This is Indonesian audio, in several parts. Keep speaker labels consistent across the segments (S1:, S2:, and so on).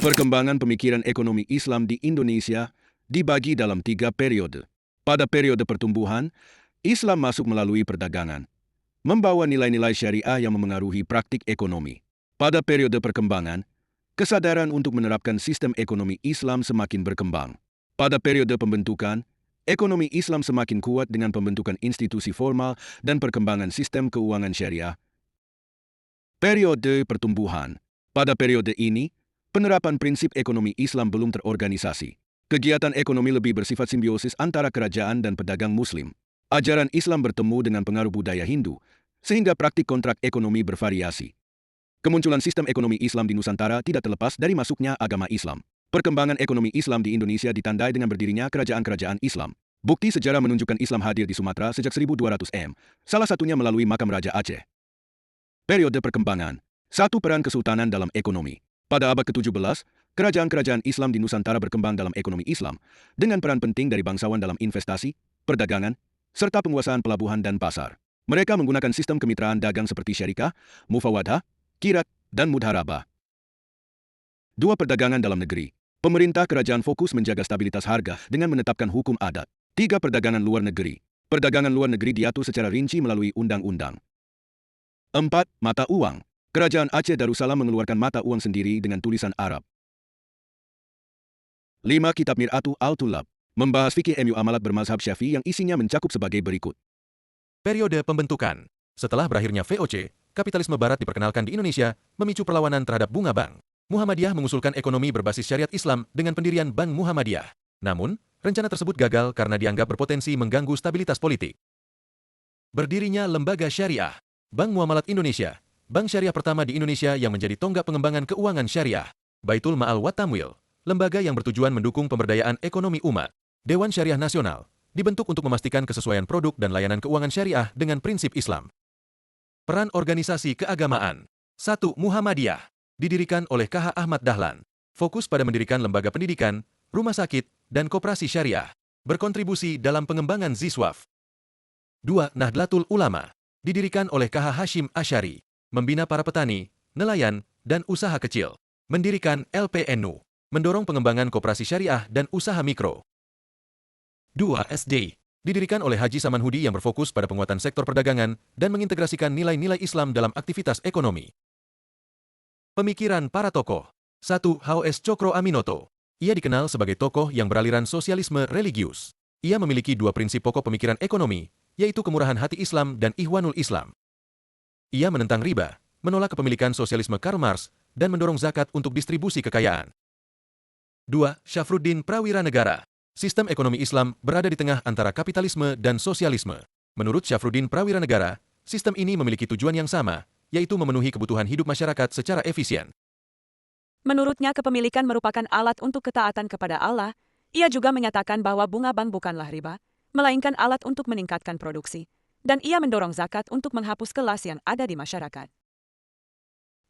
S1: Perkembangan pemikiran ekonomi Islam di Indonesia dibagi dalam 3 periode. Pada periode pertumbuhan, Islam masuk melalui perdagangan, membawa nilai-nilai syariah yang memengaruhi praktik ekonomi. Pada periode perkembangan, kesadaran untuk menerapkan sistem ekonomi Islam semakin berkembang. Pada periode pembentukan, ekonomi Islam semakin kuat dengan pembentukan institusi formal dan perkembangan sistem keuangan syariah. Periode pertumbuhan. Pada periode ini, penerapan prinsip ekonomi Islam belum terorganisasi. Kegiatan ekonomi lebih bersifat simbiosis antara kerajaan dan pedagang Muslim. Ajaran Islam bertemu dengan pengaruh budaya Hindu, sehingga praktik kontrak ekonomi bervariasi. Kemunculan sistem ekonomi Islam di Nusantara tidak terlepas dari masuknya agama Islam. Perkembangan ekonomi Islam di Indonesia ditandai dengan berdirinya kerajaan-kerajaan Islam. Bukti sejarah menunjukkan Islam hadir di Sumatera sejak 1200 m, salah satunya melalui makam Raja Aceh. Periode perkembangan. 1. Peran kesultanan dalam ekonomi. Pada abad ke-17, kerajaan-kerajaan Islam di Nusantara berkembang dalam ekonomi Islam, dengan peran penting dari bangsawan dalam investasi, perdagangan, serta penguasaan pelabuhan dan pasar. Mereka menggunakan sistem kemitraan dagang seperti syarikah, mufawadah, kirat, dan mudharabah. 2. Perdagangan dalam negeri. Pemerintah kerajaan fokus menjaga stabilitas harga dengan menetapkan hukum adat. 3. Perdagangan luar negeri. Perdagangan luar negeri diatur secara rinci melalui undang-undang. 4. Mata uang. Kerajaan Aceh Darussalam mengeluarkan mata uang sendiri dengan tulisan Arab. 5. Kitab Mir'atu al-Tullab. Membahas fikih MU amalat bermazhab Syafi'i yang isinya mencakup sebagai berikut.
S2: Periode pembentukan. Setelah berakhirnya VOC, kapitalisme barat diperkenalkan di Indonesia, memicu perlawanan terhadap bunga bank. Muhammadiyah mengusulkan ekonomi berbasis syariat Islam dengan pendirian Bank Muhammadiyah. Namun, rencana tersebut gagal karena dianggap berpotensi mengganggu stabilitas politik. Berdirinya Lembaga Syariah. Bank Muamalat Indonesia, bank syariah pertama di Indonesia yang menjadi tonggak pengembangan keuangan syariah. Baitul Ma'al wa Tamwil, lembaga yang bertujuan mendukung pemberdayaan ekonomi umat. Dewan Syariah Nasional, dibentuk untuk memastikan kesesuaian produk dan layanan keuangan syariah dengan prinsip Islam. Peran organisasi keagamaan. 1. Muhammadiyah, didirikan oleh KH Ahmad Dahlan. Fokus pada mendirikan lembaga pendidikan, rumah sakit, dan koperasi syariah. Berkontribusi dalam pengembangan Ziswaf. 2. Nahdlatul Ulama, didirikan oleh KH Hashim Asy'ari, membina para petani, nelayan, dan usaha kecil. Mendirikan LPNU, mendorong pengembangan koperasi syariah dan usaha mikro. 2. SD, didirikan oleh Haji Samanhudi yang berfokus pada penguatan sektor perdagangan dan mengintegrasikan nilai-nilai Islam dalam aktivitas ekonomi. Pemikiran para tokoh. 1. H.O.S. Cokro Aminoto. Ia dikenal sebagai tokoh yang beraliran sosialisme religius. Ia memiliki 2 prinsip pokok pemikiran ekonomi, yaitu kemurahan hati Islam dan Ikhwanul Islam. Ia menentang riba, menolak kepemilikan sosialisme Karl Marx, dan mendorong zakat untuk distribusi kekayaan. 2. Syafruddin Prawiranegara. Sistem ekonomi Islam berada di tengah antara kapitalisme dan sosialisme. Menurut Syafruddin Prawiranegara, sistem ini memiliki tujuan yang sama, yaitu memenuhi kebutuhan hidup masyarakat secara efisien.
S3: Menurutnya kepemilikan merupakan alat untuk ketaatan kepada Allah. Ia juga menyatakan bahwa bunga bank bukanlah riba, melainkan alat untuk meningkatkan produksi, dan ia mendorong zakat untuk menghapus kelas yang ada di masyarakat.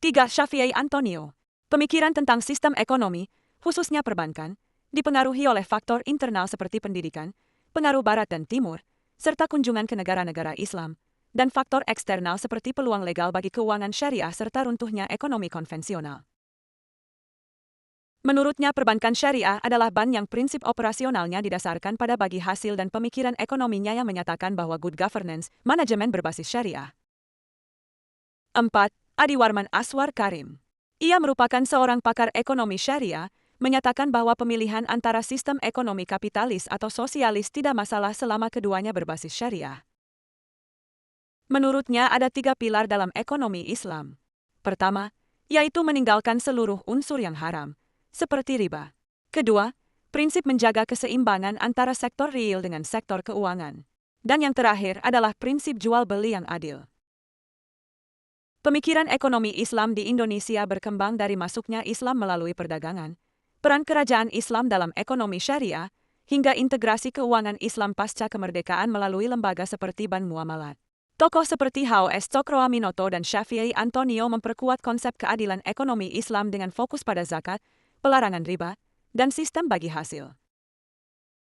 S3: 3. Shafi'i Antonio. Pemikiran tentang sistem ekonomi, khususnya perbankan, dipengaruhi oleh faktor internal seperti pendidikan, pengaruh Barat dan Timur, serta kunjungan ke negara-negara Islam, dan faktor eksternal seperti peluang legal bagi keuangan syariah serta runtuhnya ekonomi konvensional. Menurutnya perbankan syariah adalah bank yang prinsip operasionalnya didasarkan pada bagi hasil dan pemikiran ekonominya yang menyatakan bahwa good governance, manajemen berbasis syariah. 4. Adi Warman Aswar Karim. Ia merupakan seorang pakar ekonomi syariah, menyatakan bahwa pemilihan antara sistem ekonomi kapitalis atau sosialis tidak masalah selama keduanya berbasis syariah. Menurutnya ada 3 pilar dalam ekonomi Islam. Pertama, yaitu meninggalkan seluruh unsur yang haram, seperti riba. Kedua, prinsip menjaga keseimbangan antara sektor real dengan sektor keuangan. Dan yang terakhir adalah prinsip jual beli yang adil. Pemikiran ekonomi Islam di Indonesia berkembang dari masuknya Islam melalui perdagangan, peran kerajaan Islam dalam ekonomi syariah, hingga integrasi keuangan Islam pasca kemerdekaan melalui lembaga seperti Bank Muamalat. Tokoh seperti H.O.S. Cokro Aminoto dan Shafi'i Antonio memperkuat konsep keadilan ekonomi Islam dengan fokus pada zakat, pelarangan riba, dan sistem bagi hasil.